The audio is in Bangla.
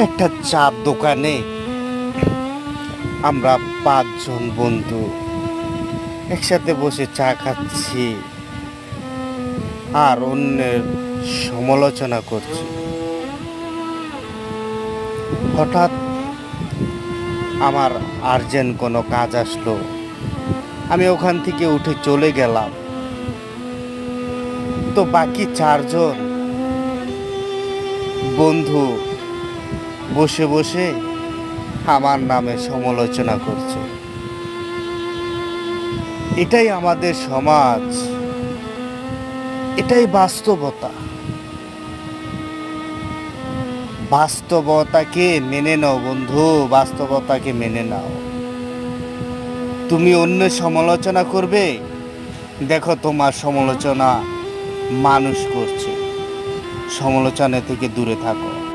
একটা চার দোকানে আমরা 5 জন বন্ধু একসাথে বসে চা খাচ্ছি আর অন্যের সমালোচনা করছি। হঠাৎ আমার আর্জেন্ট কোনো কাজ আসলো, আমি ওখান থেকে উঠে চলে গেলাম। তো বাকি 4 জন বন্ধু বসে বসে আমার নামে সমালোচনা করছে। এটাই আমাদের সমাজ, এটাই বাস্তবতা। বাস্তবতাকে মেনে নাও বন্ধু, বাস্তবতাকে মেনে নাও। তুমি অন্য সমালোচনা করবে, দেখো তোমার সমালোচনা মানুষ করছে। সমালোচনা থেকে দূরে থাকো।